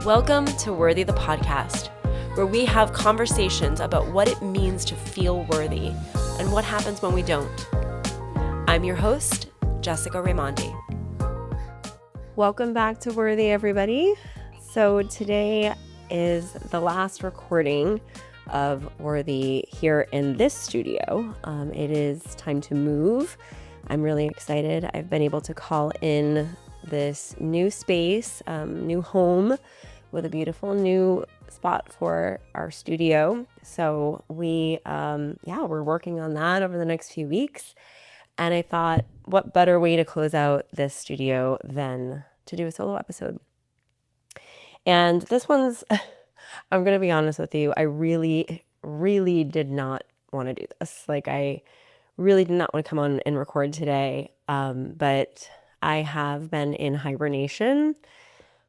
Welcome to Worthy the Podcast, where we have conversations about what it means to feel worthy and what happens when we don't. I'm your host, Jessica Raimondi. Welcome back to Worthy, everybody. So today is the last recording of Worthy here in this studio. It is time to move. I'm really excited. I've been able to call in this new space, new home with a beautiful new spot for our studio. So we're working on that over the next few weeks. And I thought, what better way to close out this studio than to do a solo episode? And this one's, I'm going to be honest with you, I really, really did not want to do this. I really did not want to come on and record today. But I have been in hibernation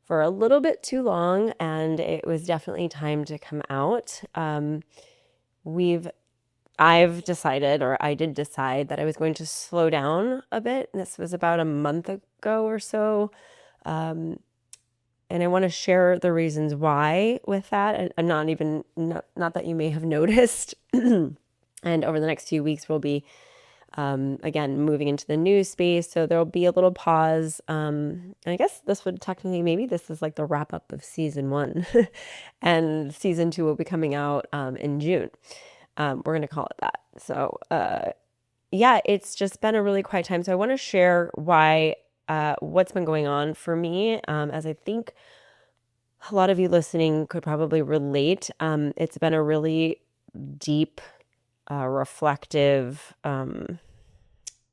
for a little bit too long, and it was definitely time to come out. I did decide that I was going to slow down a bit. This was about a month ago or so. And I want to share the reasons why with that. And not that you may have noticed. And over the next few weeks, we'll be again, moving into the new space. So there'll be a little pause. And I guess this would technically, maybe this is like the wrap up of season 1 and season 2 will be coming out in June. We're going to call it that. So it's just been a really quiet time. So I want to share what's been going on for me, as I think a lot of you listening could probably relate. It's been a really deep, reflective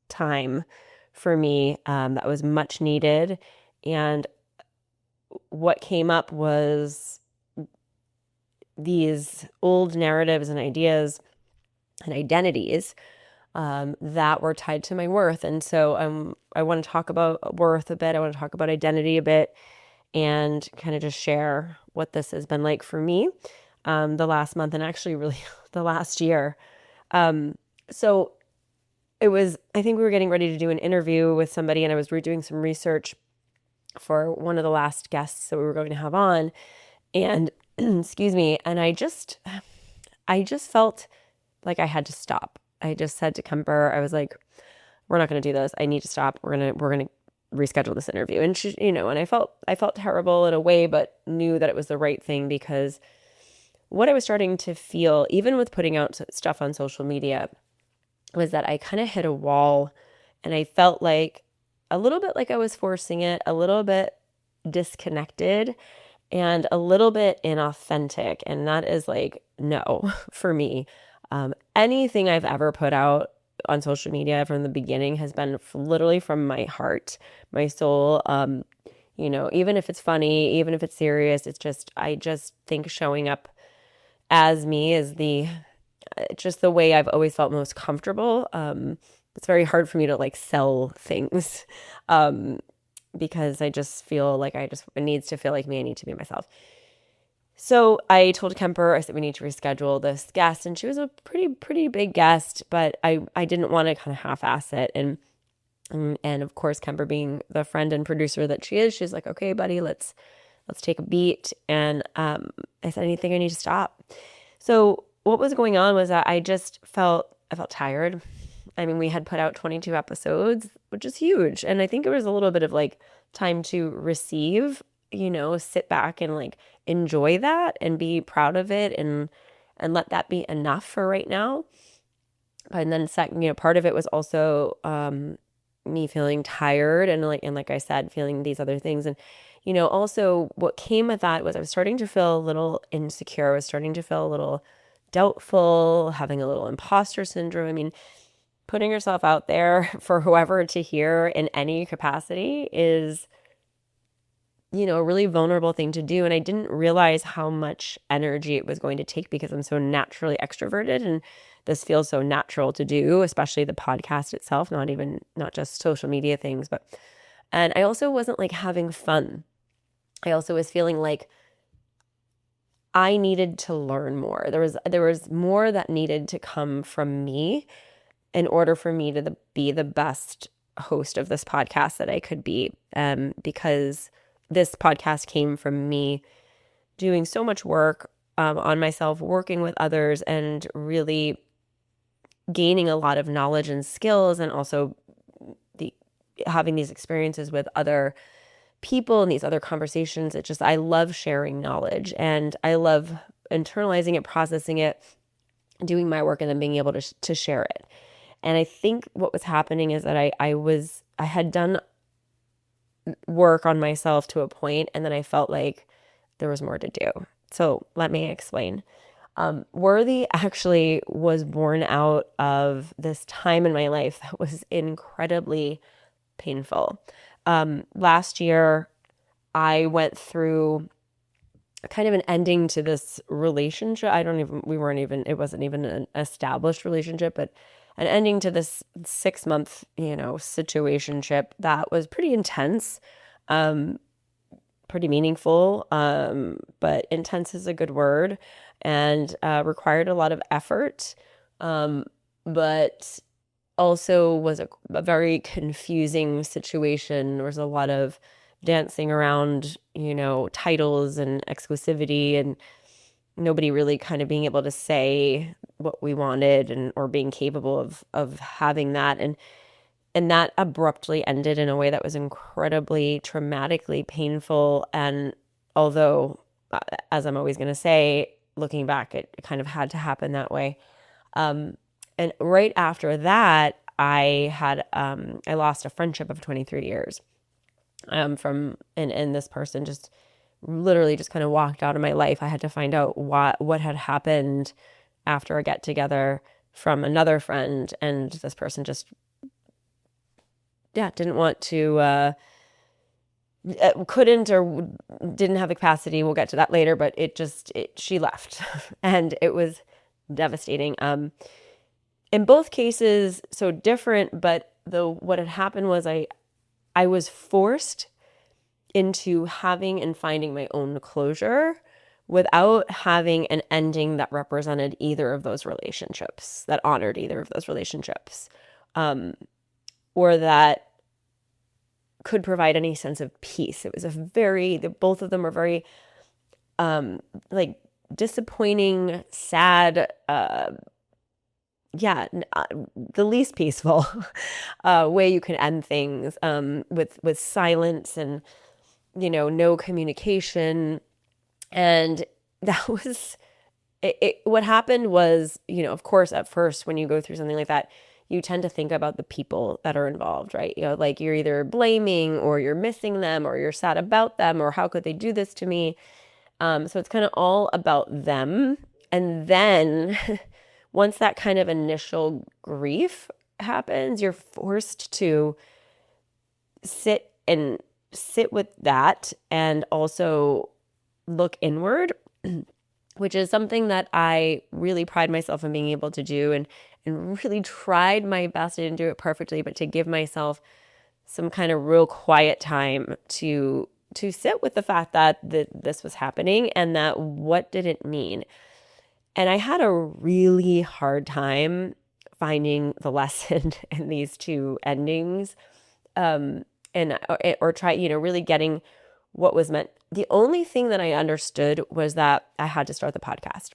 time for me that was much needed. And what came up was these old narratives and ideas and identities that were tied to my worth. And so I want to talk about worth a bit. I want to talk about identity a bit and kind of just share what this has been like for me the last month and actually really the last year. So it was, I think we were getting ready to do an interview with somebody and I was doing some research for one of the last guests that we were going to have on and excuse me. And I just felt like I had to stop. I just said to Kemper, I was like, we're not going to do this. I need to stop. We're going to reschedule this interview. And she, and I felt terrible in a way, but knew that it was the right thing because what I was starting to feel, even with putting out stuff on social media, was that I kind of hit a wall and I felt like a little bit like I was forcing it, a little bit disconnected and a little bit inauthentic. And that is like, no, for me. Anything I've ever put out on social media from the beginning has been literally from my heart, my soul. Even if it's funny, even if it's serious, I just think showing up as me is just the way I've always felt most comfortable. It's very hard for me to sell things because I just feel like it needs to feel like me. I need to be myself. So I told Kemper, I said, we need to reschedule this guest. And she was a pretty big guest, but I didn't want to kind of half-ass it. And of course, Kemper being the friend and producer that she is, she's like, okay, buddy, let's take a beat. And I said, I think I need to stop. So what was going on was that I felt tired. I mean, we had put out 22 episodes, which is huge. And I think it was a little bit of time to receive, sit back and enjoy that and be proud of it and let that be enough for right now. And then second, part of it was also me feeling tired and like I said, feeling these other things. And also what came with that was I was starting to feel a little insecure. I was starting to feel a little doubtful, having a little imposter syndrome. I mean, putting yourself out there for whoever to hear in any capacity is, a really vulnerable thing to do. And I didn't realize how much energy it was going to take because I'm so naturally extroverted and this feels so natural to do, especially the podcast itself, not just social media things, and I also wasn't having fun. I also was feeling like I needed to learn more. There was more that needed to come from me in order for me to be the best host of this podcast that I could be, because this podcast came from me doing so much work on myself, working with others, and really gaining a lot of knowledge and skills, and also having these experiences with other people and these other conversations. I love sharing knowledge, and I love internalizing it, processing it, doing my work, and then being able to share it. And I think what was happening is that I had done work on myself to a point, and then I felt like there was more to do. So let me explain. Worthy actually was born out of this time in my life that was incredibly painful. Last year, I went through kind of an ending to this relationship. It wasn't even an established relationship, but an ending to this 6-month, situationship that was pretty intense, pretty meaningful, but intense is a good word, and required a lot of effort, but also was a very confusing situation. There was a lot of dancing around, titles and exclusivity, and nobody really kind of being able to say what we wanted, and or being capable of having that. And that abruptly ended in a way that was incredibly traumatically painful. And although, as I'm always going to say, looking back, it kind of had to happen that way. And right after that, I lost a friendship of 23 years. And this person just literally just kind of walked out of my life. I had to find out what had happened after a get together from another friend, and this person just, didn't want to, couldn't or didn't have the capacity. We'll get to that later, but she left, and it was devastating. In both cases, so different, but what had happened was I was forced into having and finding my own closure without having an ending that represented either of those relationships, that honored either of those relationships, or that could provide any sense of peace. It was both of them were very, like, disappointing, sad, the least peaceful way you can end things, with silence and, no communication. And that was it. What happened was, of course, at first, when you go through something like that, you tend to think about the people that are involved, right? Like, you're either blaming, or you're missing them, or you're sad about them, or how could they do this to me? So it's kind of all about them. And then once that kind of initial grief happens, you're forced to sit with that, and also look inward, which is something that I really pride myself in being able to do, and really tried my best. I didn't do it perfectly, but to give myself some kind of real quiet time to sit with the fact that this was happening, and that what did it mean. And I had a really hard time finding the lesson in these two endings, or try, really getting what was meant. The only thing that I understood was that I had to start the podcast,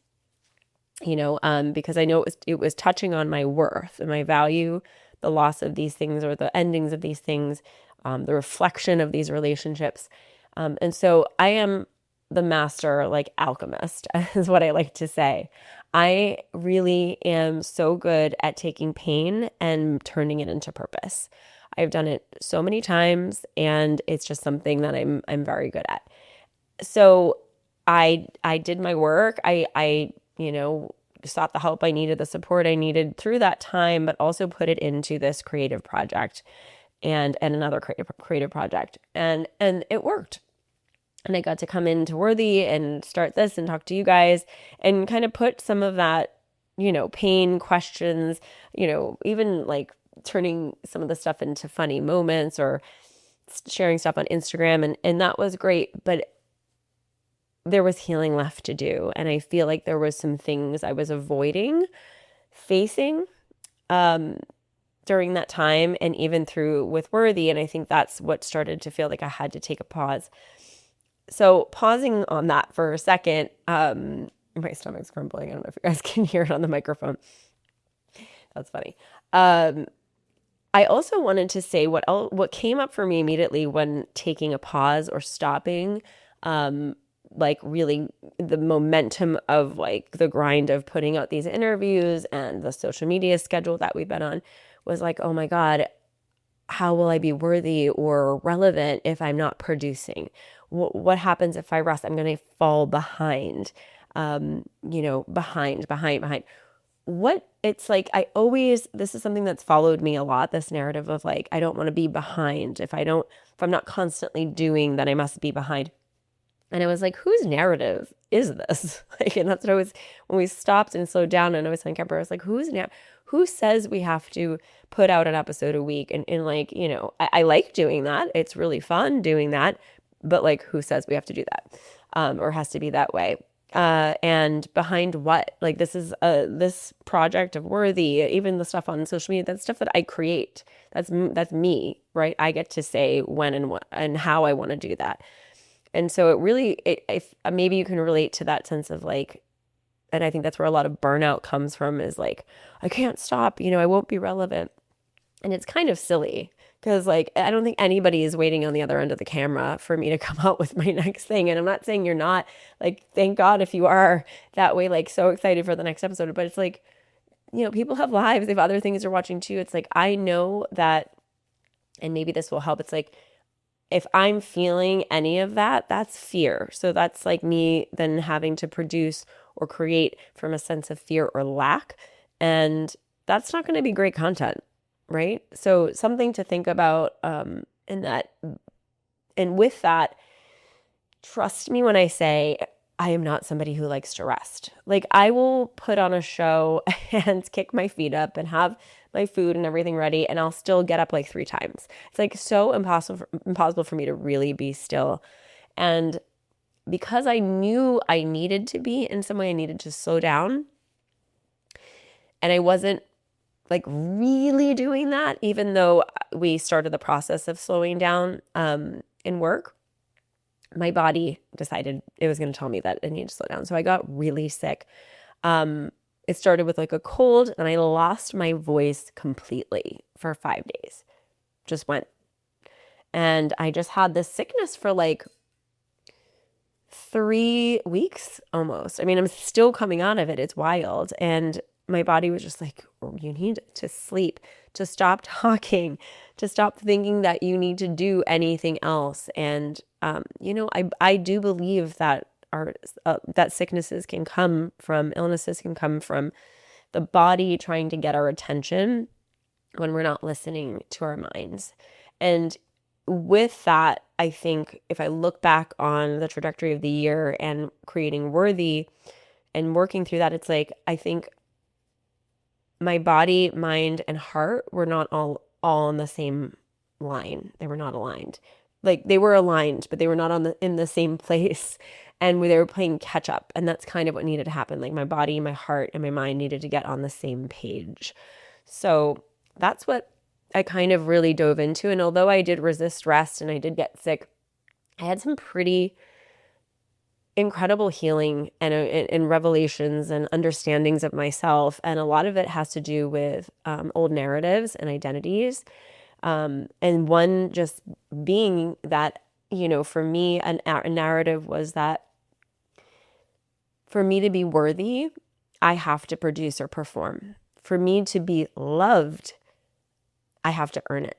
because I know it was touching on my worth and my value, the loss of these things, or the endings of these things, the reflection of these relationships. And so I am the master, like, alchemist, is what I like to say. I really am so good at taking pain and turning it into purpose. I've done it so many times, and it's just something that I'm very good at. So I did my work. I sought the help I needed, the support I needed through that time, but also put it into this creative project and another creative project, and it worked. And I got to come into Worthy and start this and talk to you guys, and kind of put some of that, pain, questions, even like turning some of the stuff into funny moments, or sharing stuff on Instagram. And that was great. But there was healing left to do. And I feel like there was some things I was avoiding facing during that time, and even through with Worthy. And I think that's what started to feel like I had to take a pause. So pausing on that for a second, my stomach's grumbling. I don't know if you guys can hear it on the microphone. That's funny. Um, I also wanted to say what came up for me immediately when taking a pause or stopping, um, like really the momentum of like the grind of putting out these interviews and the social media schedule that we've been on was like, oh my God, how will I be worthy or relevant if I'm not producing? What happens if I rest? I'm going to fall behind, behind. What it's like, this is something that's followed me a lot, this narrative of like, I don't want to be behind. If I'm not constantly doing, then I must be behind. And I was like, whose narrative is this? Like, and that's what when we stopped and slowed down and I was telling Kemper, I was like, who says we have to put out an episode a week? And like, I like doing that. It's really fun doing that. But like, who says we have to do that? Or has to be that way? And behind what? Like, this project of Worthy, even the stuff on social media, that's stuff that I create. That's me, right? I get to say when and what and how I want to do that. And so if maybe you can relate to that sense of like, and I think that's where a lot of burnout comes from is like, I can't stop, I won't be relevant. And it's kind of silly because like, I don't think anybody is waiting on the other end of the camera for me to come out with my next thing. And I'm not saying you're not, like, thank God if you are that way, like so excited for the next episode, but it's like, people have lives. They have other things they're watching too. It's like, I know that, and maybe this will help. It's like, if I'm feeling any of that, that's fear. So that's like me then having to produce or create from a sense of fear or lack. And that's not going to be great content, right? So something to think about in that. And with that, trust me when I say I am not somebody who likes to rest. Like, I will put on a show and kick my feet up and have my food and everything ready, and I'll still get up like 3 times. It's like so impossible for me to really be still. And because I knew I needed to be in some way, I needed to slow down. And I wasn't like really doing that, even though we started the process of slowing down in work. My body decided it was going to tell me that I needed to slow down. So I got really sick. It started with like a cold and I lost my voice completely for 5 days. Just went. And I just had this sickness for like 3 weeks almost. I mean, I'm still coming out of it. It's wild. And my body was just like, oh, you need to sleep, to stop talking, to stop thinking that you need to do anything else. And, I do believe that that sicknesses can come from, illnesses can come from the body trying to get our attention when we're not listening to our minds. And with that, I think if I look back on the trajectory of the year and creating Worthy and working through that, it's like, I think my body, mind, and heart were not all on the same line. They were not aligned. Like, they were aligned, but they were not in the same place. And they were playing catch up. And that's kind of what needed to happen. Like, my body, my heart, and my mind needed to get on the same page. So that's what I kind of really dove into. And although I did resist rest and I did get sick, I had some pretty incredible healing and revelations and understandings of myself. And a lot of it has to do with old narratives and identities. And one just being that, for me, a narrative was that for me to be worthy, I have to produce or perform. For me to be loved, I have to earn it.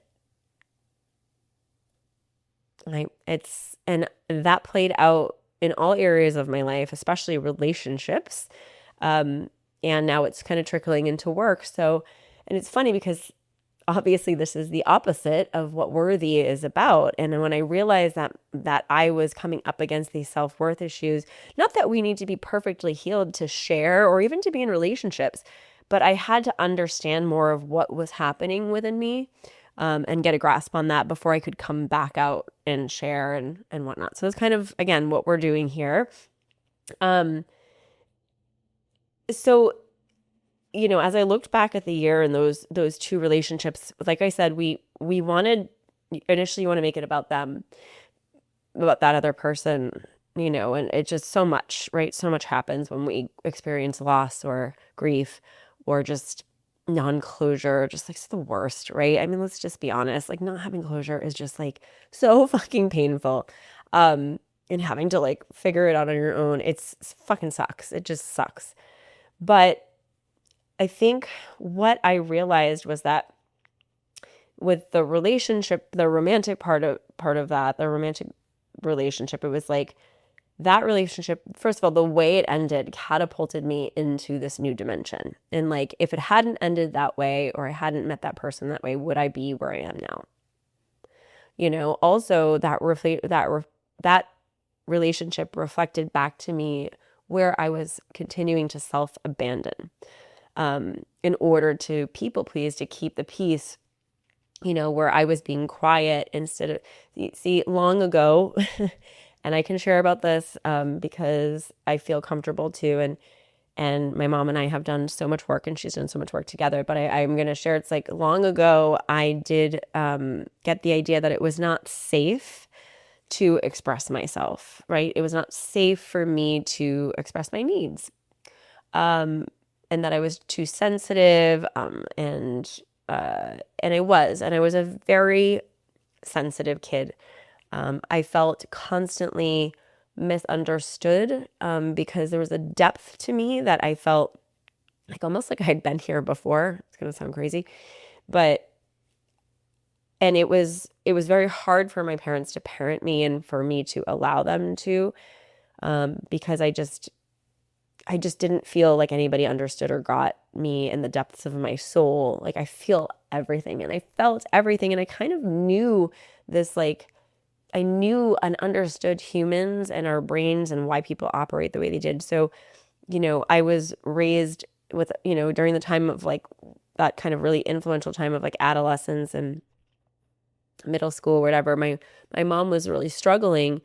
And that played out in all areas of my life, especially relationships. And now it's kind of trickling into work. So, and it's funny because obviously this is the opposite of what Worthy is about. And when I realized that I was coming up against these self-worth issues, not that we need to be perfectly healed to share or even to be in relationships, but I had to understand more of what was happening within me. And get a grasp on that before I could come back out and share and whatnot. So it's kind of, again, what we're doing here. So, as I looked back at the year and those 2 relationships, like I said, we wanted, initially you want to make it about them. about that other person, and it's just so much, right? So much happens when we experience loss or grief or just non-closure, just like it's the worst, right? I mean, let's just be honest, like not having closure is just like so fucking painful. And having to like figure it out on your own, it's fucking sucks. It just sucks. But I think what I realized was that with the relationship, the romantic part of that, the romantic relationship, it was like that relationship, first of all, the way it ended catapulted me into this new dimension. And like, if it hadn't ended that way, or I hadn't met that person that way, would I be where I am now? Also that relationship reflected back to me where I was continuing to self-abandon, in order to people please, to keep the peace, where I was being quiet instead of, see, long ago, and I can share about this, because I feel comfortable to, and my mom and I have done so much work, and she's done so much work together, but I'm going to share, it's like long ago, I did get the idea that it was not safe to express myself, right? It was not safe for me to express my needs, and that I was too sensitive, and I was a very sensitive kid. I felt constantly misunderstood, because there was a depth to me that I felt like almost like I'd been here before. It's going to sound crazy, but and it was very hard for my parents to parent me and for me to allow them to, because I just didn't feel like anybody understood or got me in the depths of my soul. Like I feel everything and I felt everything, and I kind of knew this, like I knew and understood humans and our brains and why people operate the way they did. So, I was raised with, during the time of like that kind of really influential time of like adolescence and middle school, whatever. My mom was really struggling,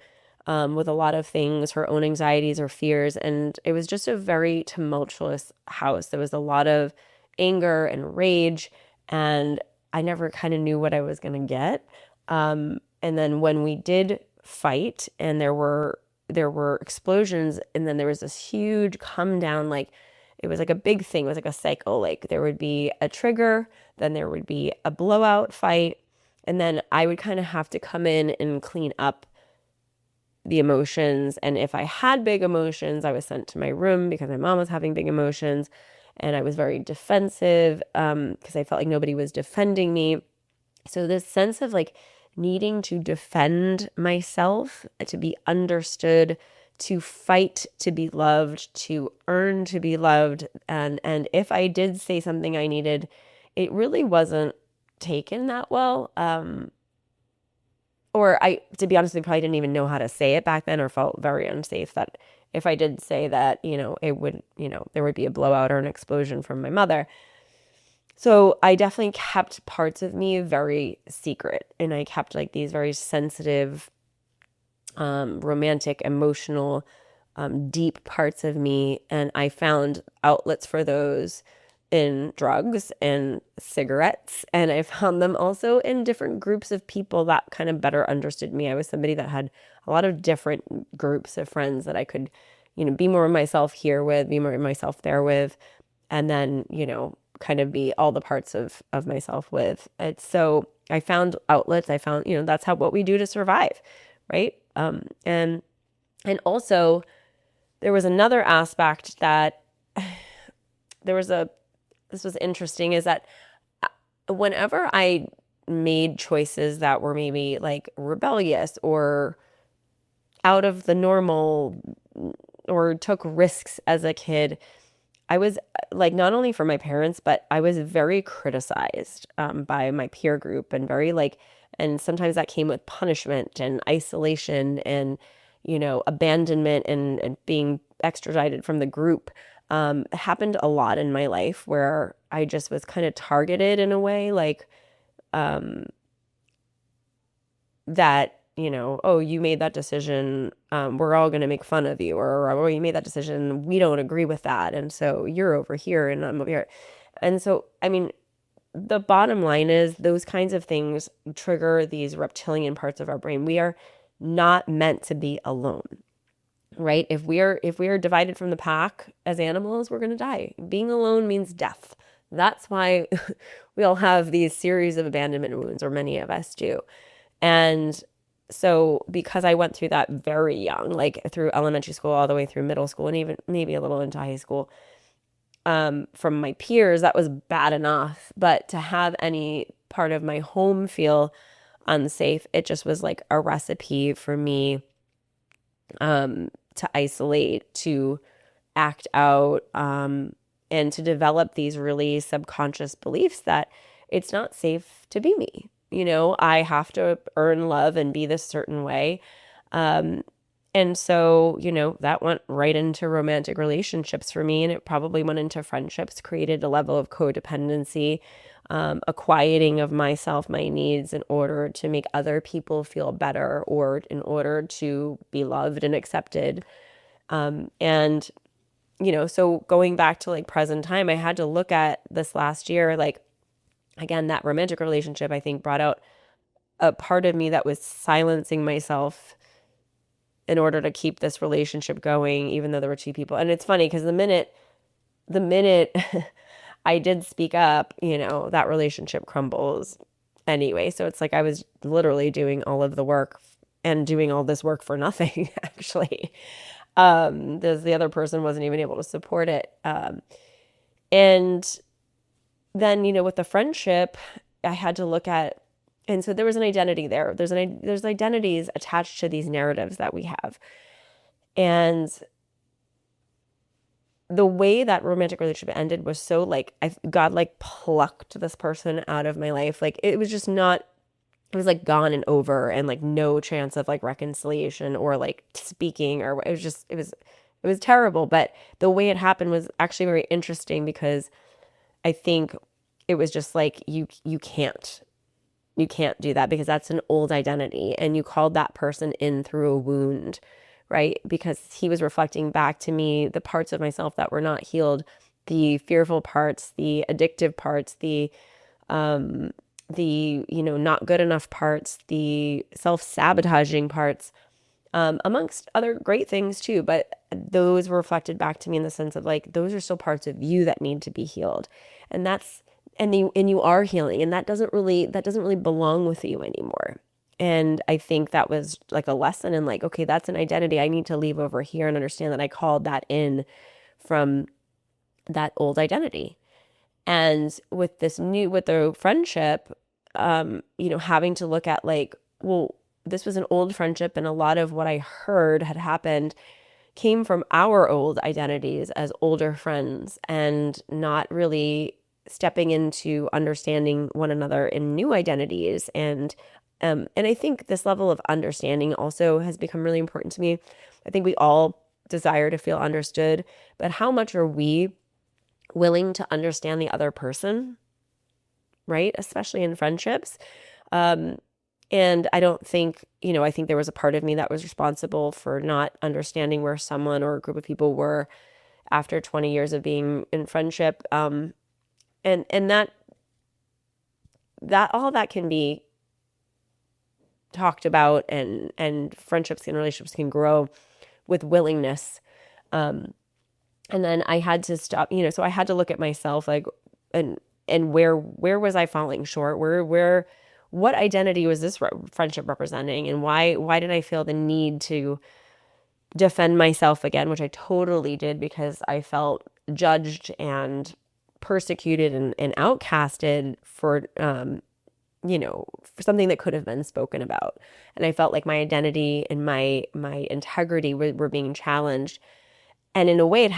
with a lot of things, her own anxieties or fears, and it was just a very tumultuous house. There was a lot of anger and rage, and I never kind of knew what I was going to get. And then when we did fight, and there were explosions, and then there was this huge come down, like it was like a big thing. It was like a cycle. Like there would be a trigger, then there would be a blowout fight, and then I would kind of have to come in and clean up the emotions. And if I had big emotions, I was sent to my room because my mom was having big emotions, and I was very defensive, because I felt like nobody was defending me. So this sense of like needing to defend myself, to be understood, to fight to be loved, to earn to be loved, and if I did say something I needed, it really wasn't taken that well. Or to be honest, I probably didn't even know how to say it back then, or felt very unsafe that if I did say that, it would, there would be a blowout or an explosion from my mother. So I definitely kept parts of me very secret, and I kept like these very sensitive, romantic, emotional, deep parts of me. And I found outlets for those in drugs and cigarettes. And I found them also in different groups of people that kind of better understood me. I was somebody that had a lot of different groups of friends that I could, be more myself here with, be more myself there with, and then, kind of be all the parts of myself with. It's so I found outlets. I found, that's what we do to survive. Right. And also there was another aspect that this was interesting, is that whenever I made choices that were maybe like rebellious or out of the normal, or took risks as a kid, I was like, not only for my parents, but I was very criticized, by my peer group, and very like, and sometimes that came with punishment and isolation and, abandonment and being extradited from the group. It happened a lot in my life where I just was kind of targeted in a way, like, that, oh, you made that decision. We're all going to make fun of you, or, oh, you made that decision. We don't agree with that. And so you're over here and I'm over here. And so, I mean, the bottom line is those kinds of things trigger these reptilian parts of our brain. We are not meant to be alone, right? If we are divided from the pack as animals, we're going to die. Being alone means death. That's why we all have these series of abandonment wounds, or many of us do. And so because I went through that very young, like through elementary school all the way through middle school and even maybe a little into high school, from my peers, that was bad enough. But to have any part of my home feel unsafe, it just was like a recipe for me to isolate, to act out, and to develop these really subconscious beliefs that it's not safe to be me. I have to earn love and be this certain way. And so, that went right into romantic relationships for me, and it probably went into friendships, created a level of codependency, a quieting of myself, my needs, in order to make other people feel better or in order to be loved and accepted. And, so going back to like present time, I had to look at this last year, like, again, that romantic relationship, I think, brought out a part of me that was silencing myself in order to keep this relationship going, even though there were two people. And it's funny because the minute I did speak up, that relationship crumbles anyway. So it's like I was literally doing all of the work and doing all this work for nothing, actually. The other person wasn't even able to support it. And then, with the friendship, I had to look at, and so there was an identity there. There's identities attached to these narratives that we have. And the way that romantic relationship ended was so like, God like plucked this person out of my life. Like it was just not, it was like gone and over, and like no chance of like reconciliation or like speaking, or it was terrible. But the way it happened was actually very interesting, because I think it was just like, you can't do that, because that's an old identity, and you called that person in through a wound, right? Because he was reflecting back to me the parts of myself that were not healed, the fearful parts, the addictive parts, the not good enough parts, the self-sabotaging parts, amongst other great things too. But those were reflected back to me in the sense of like, those are still parts of you that need to be healed. And you are healing, and that doesn't really belong with you anymore. And I think that was like a lesson in like, okay, that's an identity I need to leave over here and understand that I called that in from that old identity. And with the friendship, having to look at like, well, this was an old friendship, and a lot of what I heard had happened came from our old identities as older friends, and not really stepping into understanding one another in new identities. And I think this level of understanding also has become really important to me. I think we all desire to feel understood, but how much are we willing to understand the other person, right? Especially in friendships. And I don't think, I think there was a part of me that was responsible for not understanding where someone or a group of people were after 20 years of being in friendship. And that all that can be talked about, and friendships and relationships can grow with willingness. And then I had to stop, so I had to look at myself like, and where was I falling short? What identity was this friendship representing? And why did I feel the need to defend myself again, which I totally did, because I felt judged and persecuted and outcasted for something that could have been spoken about. And I felt like my identity and my integrity were being challenged. And in a way,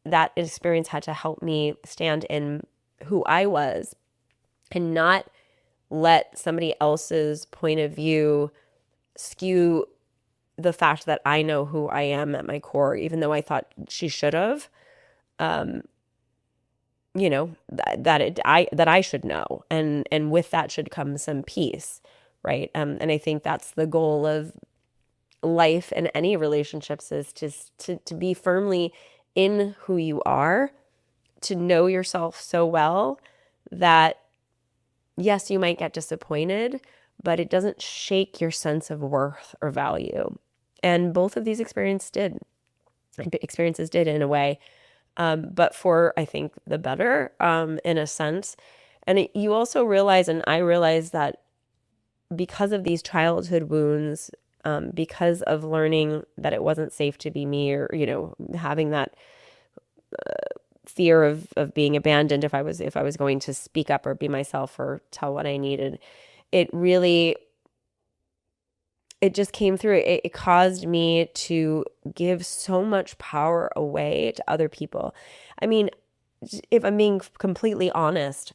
that experience had to help me stand in who I was, and not let somebody else's point of view skew the fact that I know who I am at my core, even though I thought she should have. That I should know, and with that should come some peace, right? And I think that's the goal of life and any relationships, is to be firmly in who you are, to know yourself so well that yes, you might get disappointed, but it doesn't shake your sense of worth or value. And both of these experiences did in a way, but for, I think, the better, in a sense. And you also realize, and I realized that because of these childhood wounds, because of learning that it wasn't safe to be me, or, having that fear of being abandoned if I was going to speak up or be myself or tell what I needed, it just came through. It caused me to give so much power away to other people. I mean, if I'm being completely honest,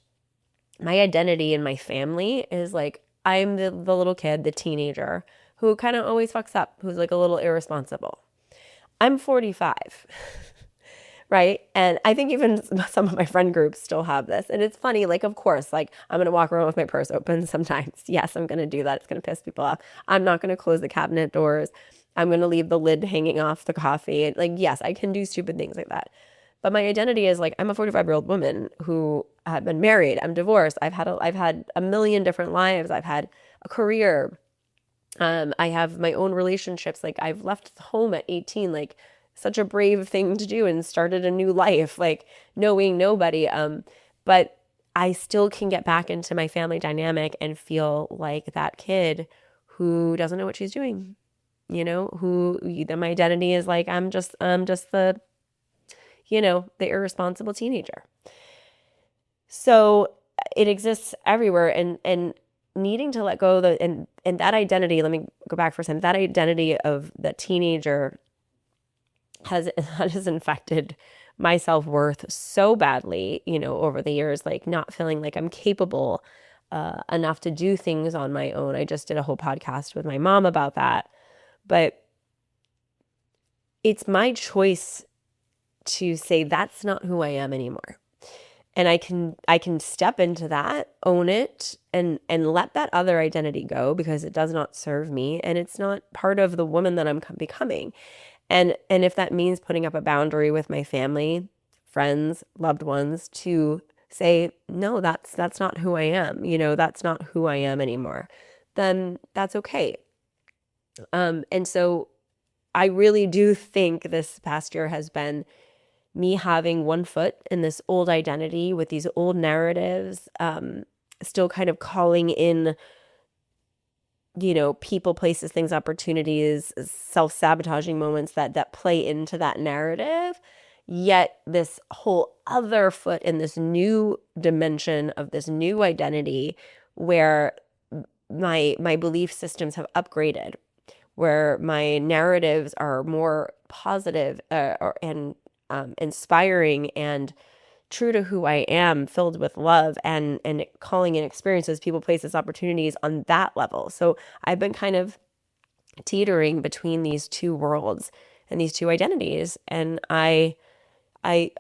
my identity in my family is like, I'm the little kid, the teenager who kind of always fucks up, who's like a little irresponsible. I'm 45. Right? And I think even some of my friend groups still have this. And it's funny, like, of course, like, I'm going to walk around with my purse open sometimes. Yes, I'm going to do that. It's going to piss people off. I'm not going to close the cabinet doors. I'm going to leave the lid hanging off the coffee. Like, yes, I can do stupid things like that. But my identity is like, I'm a 45-year-old woman who had been married. I'm divorced. I've had a million different lives. I've had a career. I have my own relationships. Like, I've left home at 18, like, such a brave thing to do, and started a new life, like, knowing nobody. But I still can get back into my family dynamic and feel like that kid who doesn't know what she's doing, who my identity is like, I'm just the, the irresponsible teenager. So it exists everywhere, and needing to let go of and that identity, let me go back for a second, that identity of the teenager has infected my self-worth so badly, over the years, like not feeling like I'm capable enough to do things on my own. I just did a whole podcast with my mom about that. But it's my choice to say that's not who I am anymore. And I can step into that, own it, and let that other identity go, because it does not serve me and it's not part of the woman that I'm becoming. And if that means putting up a boundary with my family, friends, loved ones, to say, no, that's not who I am, that's not who I am anymore, then that's okay. And so I really do think this past year has been me having one foot in this old identity with these old narratives, still kind of calling in, people, places, things, opportunities, self-sabotaging moments that play into that narrative. Yet this whole other foot in this new dimension of this new identity, where my belief systems have upgraded, where my narratives are more positive, and inspiring and true to who I am, filled with love and calling in experiences, people, places, opportunities on that level. So I've been kind of teetering between these two worlds and these two identities. And I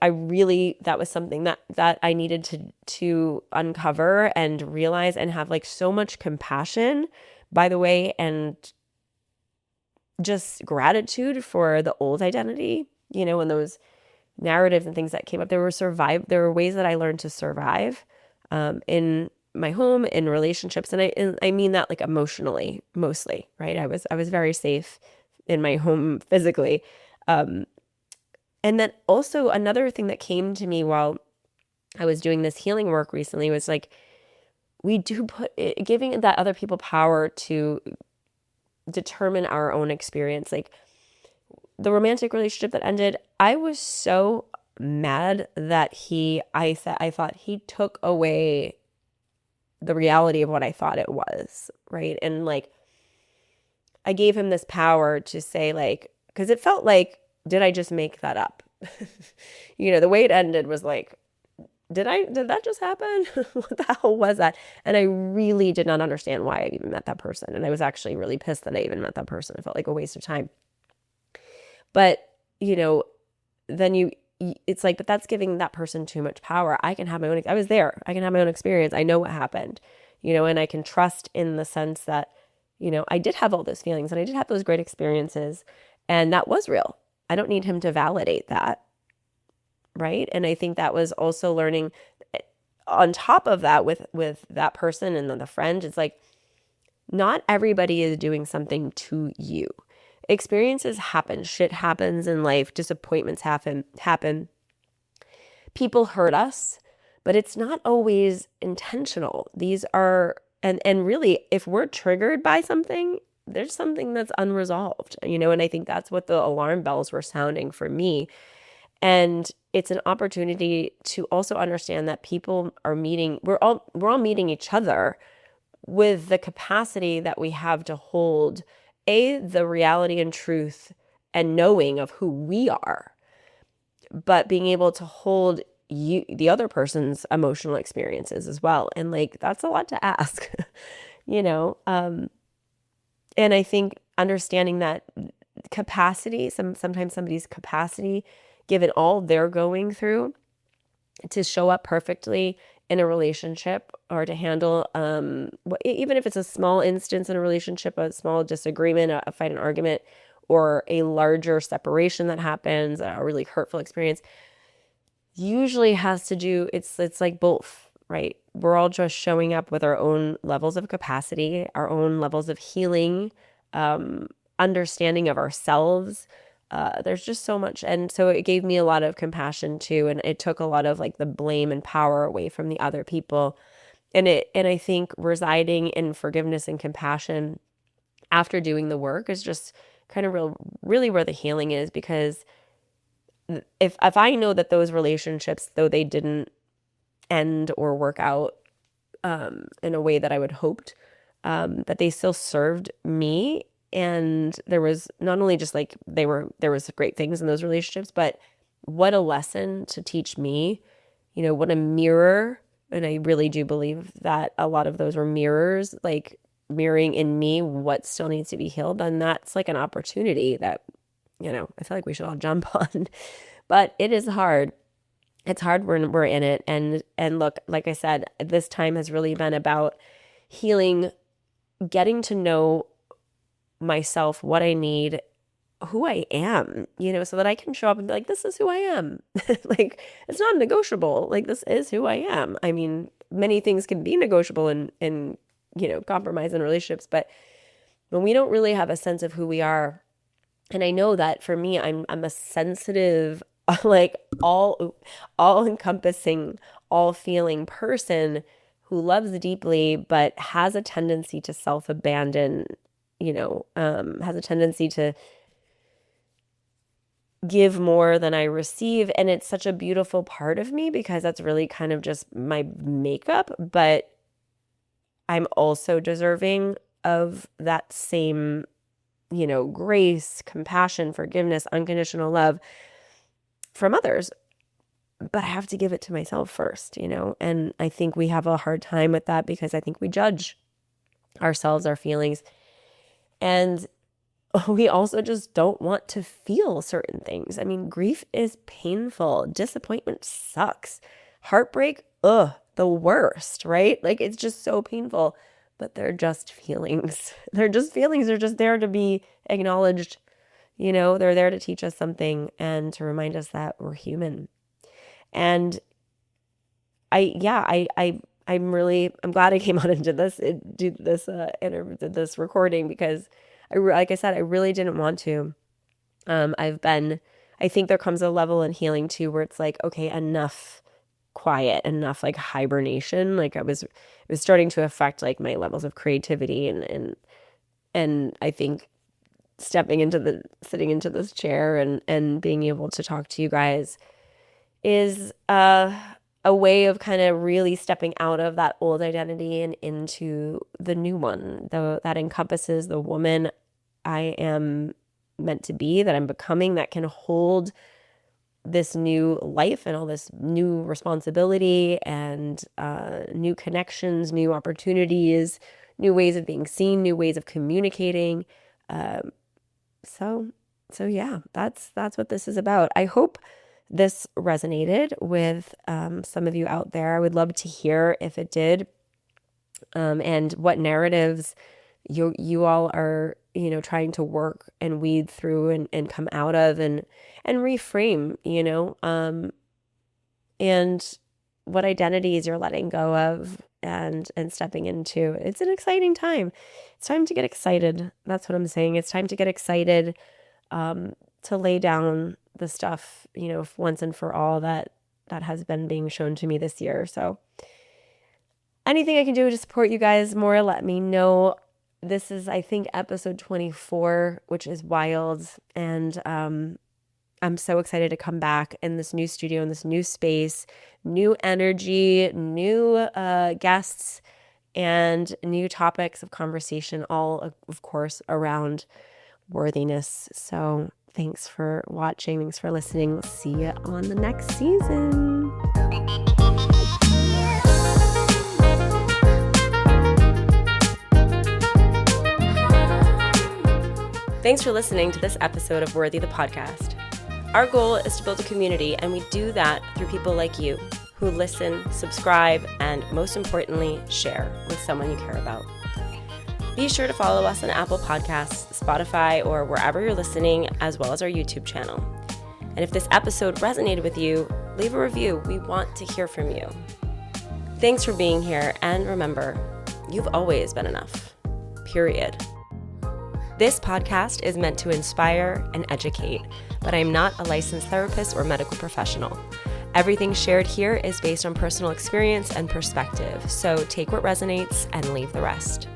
really, that was something that I needed to uncover and realize, and have like so much compassion, by the way, and just gratitude for the old identity, when those narratives and things that came up. There were ways that I learned to survive in my home, in relationships, and I mean that like emotionally, mostly, right? I was very safe in my home physically. And then also another thing that came to me while I was doing this healing work recently was like, we do giving that other people power to determine our own experience. Like, the romantic relationship that ended, I was so mad that I thought he took away the reality of what I thought it was, right? And like, I gave him this power to say, like, because it felt like, did I just make that up? The way it ended was like, did that just happen? What the hell was that? And I really did not understand why I even met that person. And I was actually really pissed that I even met that person. It felt like a waste of time. But, then it's like, but that's giving that person too much power. I can have my own, I was there. I can have my own experience. I know what happened, and I can trust in the sense that, I did have all those feelings and I did have those great experiences, and that was real. I don't need him to validate that. Right. And I think that was also learning on top of that with that person and then the friend. It's like, Not everybody is doing something to you. Experiences happen, shit happens in life, disappointments happen. People hurt us, but it's not always intentional. These are and really if we're triggered by something, there's something that's unresolved, and I think that's what the alarm bells were sounding for me. And it's an opportunity to also understand that people are meeting, we're all meeting each other with the capacity that we have to hold the reality and truth and knowing of who we are, but being able to hold the other person's emotional experiences as well. And like that's a lot to ask, you know. And I think understanding that capacity, sometimes somebody's capacity, given all they're going through, to show up perfectly in a relationship or to handle, even if it's a small instance in a relationship, a small disagreement, a fight, an argument, or a larger separation that happens, a really hurtful experience, usually has to do, it's like both, right? We're all just showing up with our own levels of capacity, our own levels of healing, understanding of ourselves. There's just so much. And so it gave me a lot of compassion too. And it took a lot of like the blame and power away from the other people. And I think residing in forgiveness and compassion after doing the work is just kind of really where the healing is. Because if I know that those relationships, though they didn't end or work out in a way that I would hoped, that they still served me. And there was not only just like there was great things in those relationships, but what a lesson to teach me, what a mirror. And I really do believe that a lot of those were mirrors, like mirroring in me what still needs to be healed. And that's like an opportunity that, I feel like we should all jump on. But it is hard. It's hard when we're in it. And look, like I said, this time has really been about healing, getting to know myself, what I need, who I am, so that I can show up and be like, this is who I am. Like, it's not negotiable. Like, this is who I am. I mean, many things can be negotiable in compromise in relationships, but when we don't really have a sense of who we are, and I know that for me, I'm a sensitive, like all encompassing, all feeling person who loves deeply, but has a tendency to self-abandon, has a tendency to give more than I receive. And it's such a beautiful part of me because that's really kind of just my makeup. But I'm also deserving of that same, grace, compassion, forgiveness, unconditional love from others. But I have to give it to myself first, and I think we have a hard time with that because I think we judge ourselves, our feelings. And we also just don't want to feel certain things. I mean, grief is painful. Disappointment sucks. Heartbreak, the worst, right? Like, it's just so painful, but they're just feelings. They're just feelings. They're just there to be acknowledged. They're there to teach us something and to remind us that we're human. And I'm glad I came on and did this recording because like I said, I really didn't want to. I think there comes a level in healing too, where it's like, okay, enough quiet, enough like hibernation. Like it was starting to affect like my levels of creativity and I think sitting into this chair and being able to talk to you guys is a way of kind of really stepping out of that old identity and into the new one, that encompasses the woman I am meant to be, that I'm becoming, that can hold this new life and all this new responsibility and new connections, new opportunities, new ways of being seen, new ways of communicating. So yeah, that's what this is about. I hope this resonated with some of you out there. I would love to hear if it did, and what narratives you all are trying to work and weed through and come out of and reframe, and what identities you're letting go of and stepping into. It's an exciting time. It's time to get excited. That's what I'm saying. It's time to get excited, to lay down the stuff, once and for all that has been being shown to me this year. So anything I can do to support you guys more, let me know. This is, I think, episode 24, which is wild. And I'm so excited to come back in this new studio, in this new space, new energy, new guests, and new topics of conversation, all, of course, around worthiness. So thanks for watching. Thanks for listening. See you on the next season. Thanks for listening to this episode of Worthy the Podcast. Our goal is to build a community, and we do that through people like you who listen, subscribe, and most importantly, share with someone you care about. Be sure to follow us on Apple Podcasts, Spotify, or wherever you're listening, as well as our YouTube channel. And if this episode resonated with you, leave a review. We want to hear from you. Thanks for being here, and remember, you've always been enough. Period. This podcast is meant to inspire and educate, but I am not a licensed therapist or medical professional. Everything shared here is based on personal experience and perspective, so take what resonates and leave the rest.